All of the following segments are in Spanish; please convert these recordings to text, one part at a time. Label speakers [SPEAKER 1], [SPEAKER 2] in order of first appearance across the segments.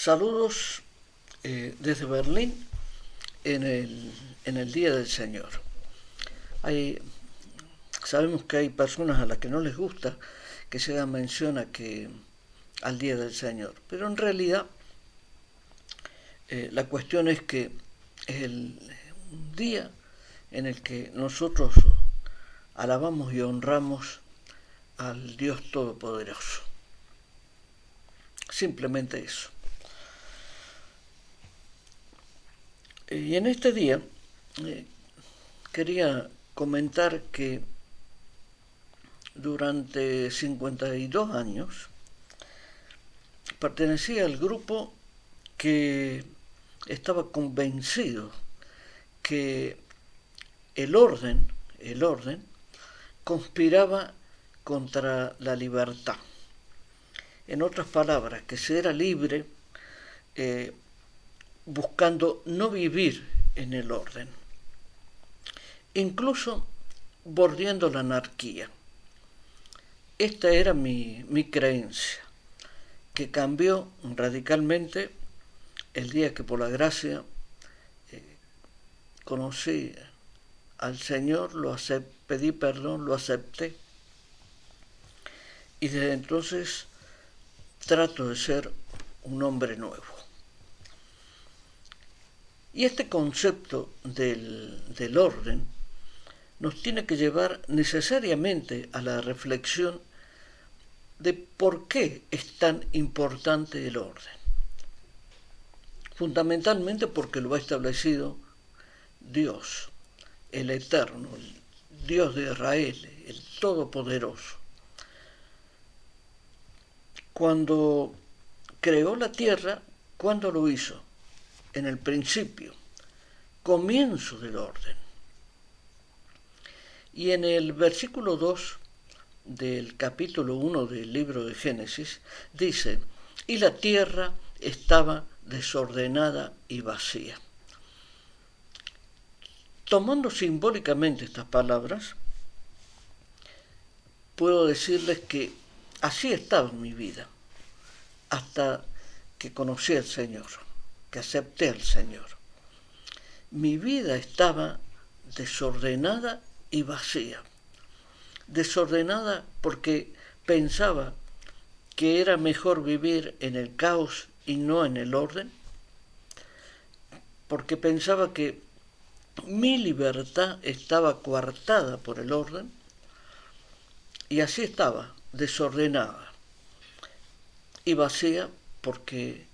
[SPEAKER 1] Saludos desde Berlín en el Día del Señor. Sabemos que hay personas a las que no les gusta que se haga mención al Día del Señor, pero en realidad la cuestión es que es un día en el que nosotros alabamos y honramos al Dios Todopoderoso. Simplemente eso. Y en este día quería comentar que durante 52 años pertenecía al grupo que estaba convencido que el orden conspiraba contra la libertad. En otras palabras, que se era libre buscando no vivir en el orden, incluso bordeando la anarquía. Esta era mi creencia, que cambió radicalmente el día que por la gracia conocí al Señor, pedí perdón, lo acepté, y desde entonces trato de ser un hombre nuevo. Y este concepto del orden nos tiene que llevar necesariamente a la reflexión de por qué es tan importante el orden. Fundamentalmente porque lo ha establecido Dios, el Eterno, el Dios de Israel, el Todopoderoso. Cuando creó la tierra, ¿cuándo lo hizo? En el principio, comienzo del orden. Y en el versículo 2 del capítulo 1 del libro de Génesis dice: y la tierra estaba desordenada y vacía. Tomando simbólicamente estas palabras, puedo decirles que así estaba en mi vida, hasta que conocí al Señor, que acepté al Señor. Mi vida estaba desordenada y vacía. Desordenada porque pensaba que era mejor vivir en el caos y no en el orden, porque pensaba que mi libertad estaba coartada por el orden, y así estaba, desordenada y vacía, porque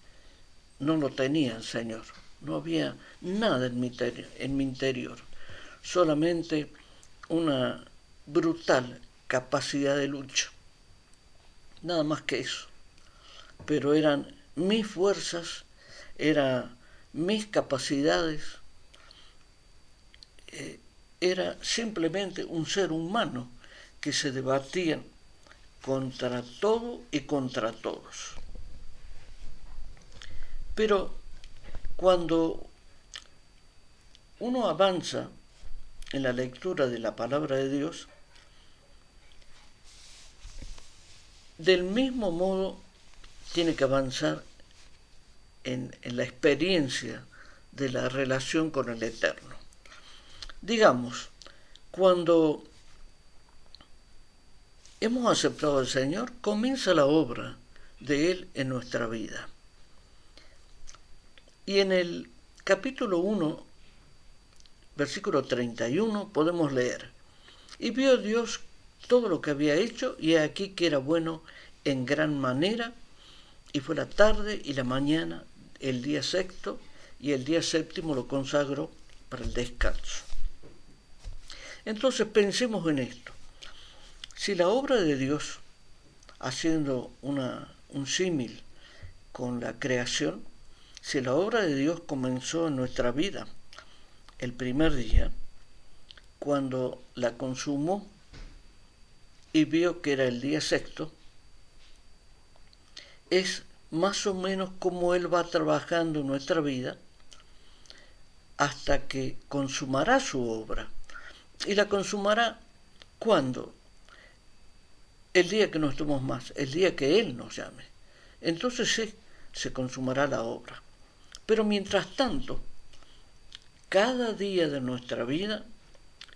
[SPEAKER 1] no lo tenía el Señor. No había nada en mi interior, solamente una brutal capacidad de lucha. Nada más que eso. Pero eran mis fuerzas, eran mis capacidades, era simplemente un ser humano que se debatía contra todo y contra todos. Pero cuando uno avanza en la lectura de la palabra de Dios, del mismo modo tiene que avanzar en la experiencia de la relación con el Eterno. Digamos, cuando hemos aceptado al Señor, comienza la obra de Él en nuestra vida. Y en el capítulo 1, versículo 31, podemos leer: y vio Dios todo lo que había hecho, y he aquí que era bueno en gran manera, y fue la tarde y la mañana, el día sexto, y el día séptimo lo consagró para el descanso. Entonces pensemos en esto. Si la obra de Dios, haciendo un símil con la creación, si la obra de Dios comenzó en nuestra vida el primer día, cuando la consumó y vio que era el día sexto, es más o menos como Él va trabajando en nuestra vida hasta que consumará su obra. Y la consumará ¿cuándo? El día que no estemos más, el día que Él nos llame. Entonces sí, se consumará la obra. Pero mientras tanto, cada día de nuestra vida,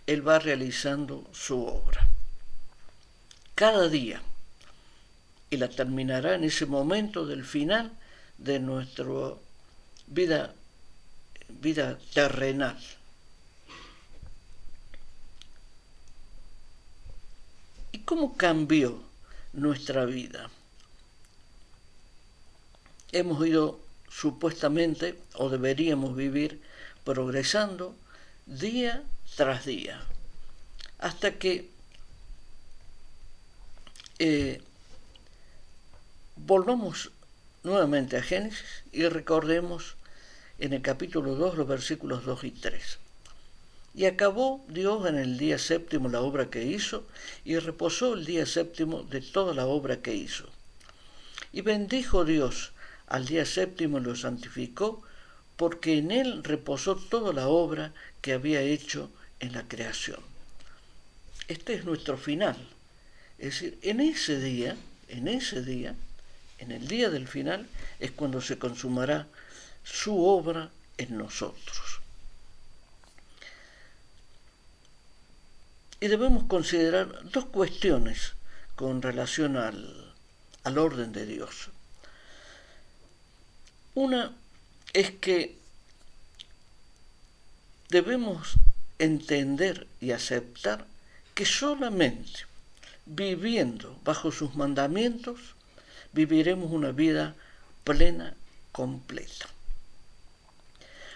[SPEAKER 1] Él va realizando su obra. Cada día. Y la terminará en ese momento del final de nuestra vida terrenal. ¿Y cómo cambió nuestra vida? Hemos ido supuestamente, o deberíamos vivir, progresando día tras día, hasta que volvamos nuevamente a Génesis y recordemos en el capítulo 2 los versículos 2 y 3. Y acabó Dios en el día séptimo la obra que hizo, y reposó el día séptimo de toda la obra que hizo. Y bendijo Dios al día séptimo y lo santificó, porque en él reposó toda la obra que había hecho en la creación. Este es nuestro final. Es decir, en ese día, en el día del final, es cuando se consumará su obra en nosotros. Y debemos considerar dos cuestiones con relación al orden de Dios. Una es que debemos entender y aceptar que solamente viviendo bajo sus mandamientos viviremos una vida plena, completa.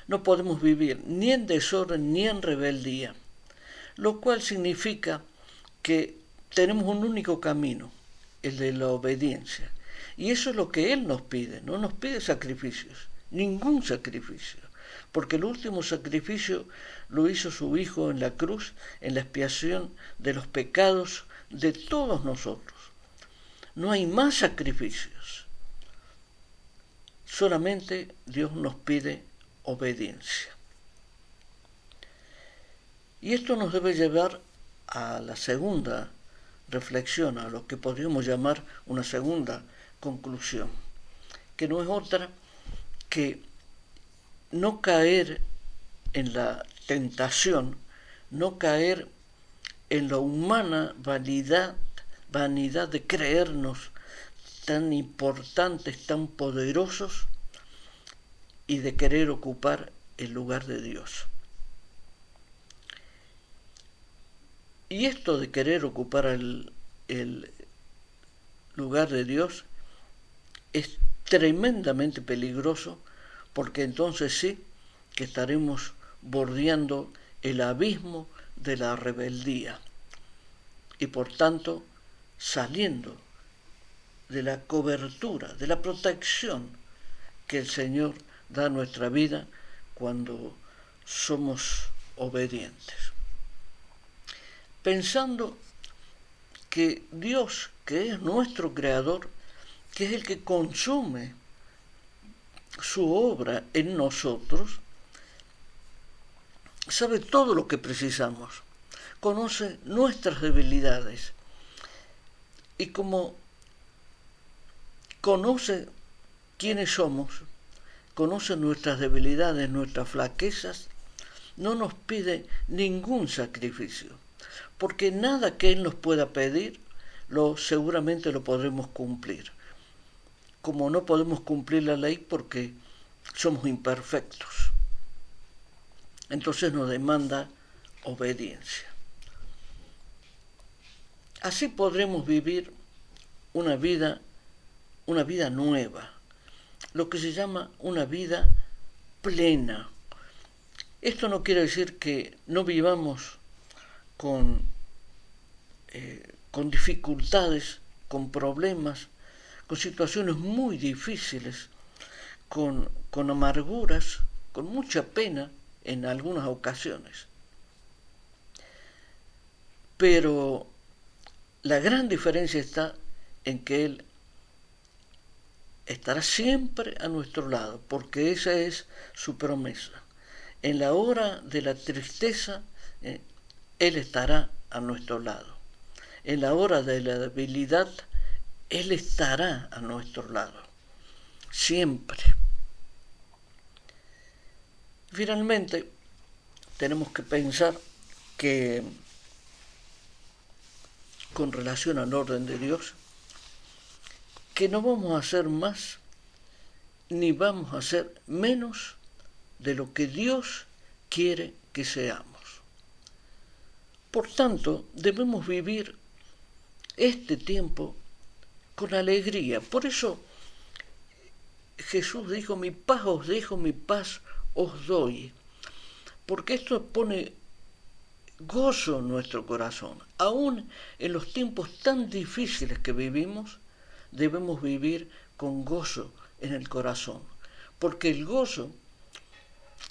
[SPEAKER 1] No podemos vivir ni en desorden ni en rebeldía, lo cual significa que tenemos un único camino, el de la obediencia. Y eso es lo que Él nos pide, no nos pide sacrificios, ningún sacrificio, porque el último sacrificio lo hizo su Hijo en la cruz, en la expiación de los pecados de todos nosotros. No hay más sacrificios, solamente Dios nos pide obediencia. Y esto nos debe llevar a la segunda reflexión, a lo que podríamos llamar una segunda conclusión, que no es otra que no caer en la tentación, no caer en la humana vanidad de creernos tan importantes, tan poderosos y de querer ocupar el lugar de Dios. Y esto de querer ocupar el lugar de Dios es tremendamente peligroso, porque entonces sí que estaremos bordeando el abismo de la rebeldía y por tanto saliendo de la cobertura, de la protección que el Señor da a nuestra vida cuando somos obedientes. Pensando que Dios, que es nuestro Creador, que es el que consume su obra en nosotros, sabe todo lo que precisamos, conoce nuestras debilidades y como conoce quiénes somos, conoce nuestras debilidades, nuestras flaquezas, no nos pide ningún sacrificio, porque nada que Él nos pueda pedir, seguramente lo podremos cumplir. Como no podemos cumplir la ley porque somos imperfectos. Entonces nos demanda obediencia. Así podremos vivir una vida nueva, lo que se llama una vida plena. Esto no quiere decir que no vivamos con dificultades, con problemas, con situaciones muy difíciles, con amarguras, con mucha pena en algunas ocasiones. Pero la gran diferencia está en que Él estará siempre a nuestro lado, porque esa es su promesa. En la hora de la tristeza, Él estará a nuestro lado. En la hora de la debilidad, Él estará a nuestro lado. siempre. Finalmente, tenemos que pensar que con relación al orden de Dios, que no vamos a hacer más ni vamos a hacer menos de lo que Dios quiere que seamos. Por tanto, debemos vivir este tiempo con alegría. Por eso Jesús dijo, mi paz os dejo, mi paz os doy. Porque esto pone gozo en nuestro corazón. Aún en los tiempos tan difíciles que vivimos, debemos vivir con gozo en el corazón. Porque el gozo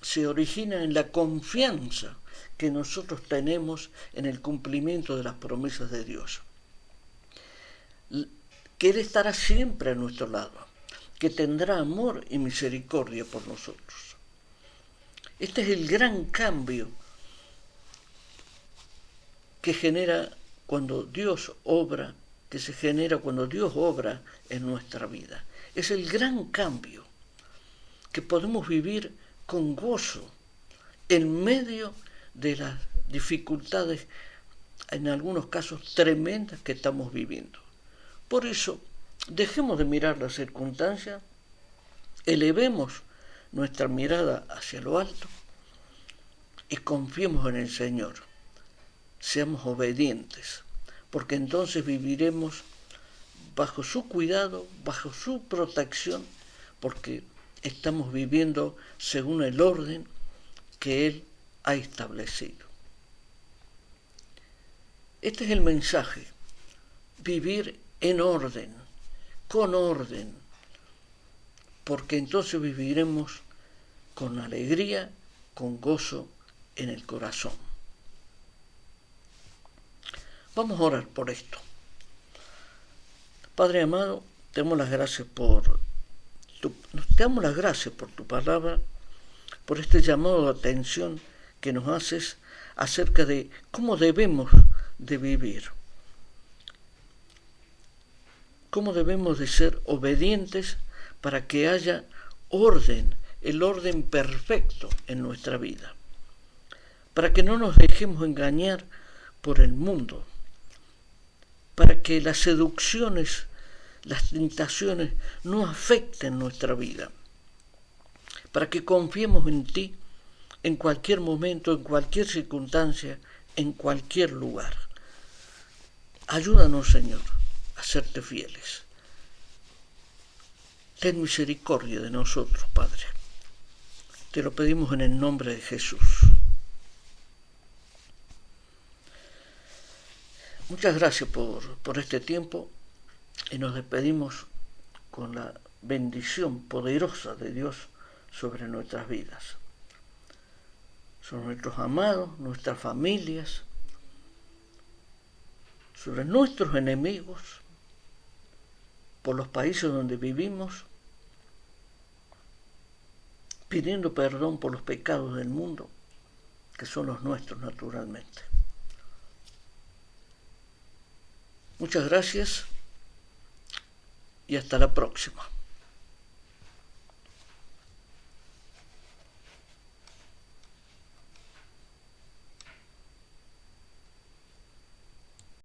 [SPEAKER 1] se origina en la confianza que nosotros tenemos en el cumplimiento de las promesas de Dios. Que Él estará siempre a nuestro lado, que tendrá amor y misericordia por nosotros. Este es el gran cambio que genera cuando Dios obra, que se genera cuando Dios obra en nuestra vida. Es el gran cambio que podemos vivir con gozo en medio de las dificultades, en algunos casos tremendas, que estamos viviendo. Por eso, dejemos de mirar las circunstancias, elevemos nuestra mirada hacia lo alto y confiemos en el Señor. Seamos obedientes, porque entonces viviremos bajo su cuidado, bajo su protección, porque estamos viviendo según el orden que Él ha establecido. Este es el mensaje: vivir en orden, con orden, porque entonces viviremos con alegría, con gozo en el corazón. Vamos a orar por esto. Padre amado, te damos las gracias por tu palabra, por este llamado de atención que nos haces acerca de cómo debemos de vivir, cómo debemos de ser obedientes para que haya orden, el orden perfecto en nuestra vida, para que no nos dejemos engañar por el mundo, para que las seducciones, las tentaciones no afecten nuestra vida, para que confiemos en ti en cualquier momento, en cualquier circunstancia, en cualquier lugar. Ayúdanos, Señor, a serte fieles. Ten misericordia de nosotros, Padre. Te lo pedimos en el nombre de Jesús. Muchas gracias por este tiempo y nos despedimos con la bendición poderosa de Dios sobre nuestras vidas, sobre nuestros amados, nuestras familias, sobre nuestros enemigos, por los países donde vivimos, pidiendo perdón por los pecados del mundo, que son los nuestros naturalmente. Muchas gracias y hasta la próxima.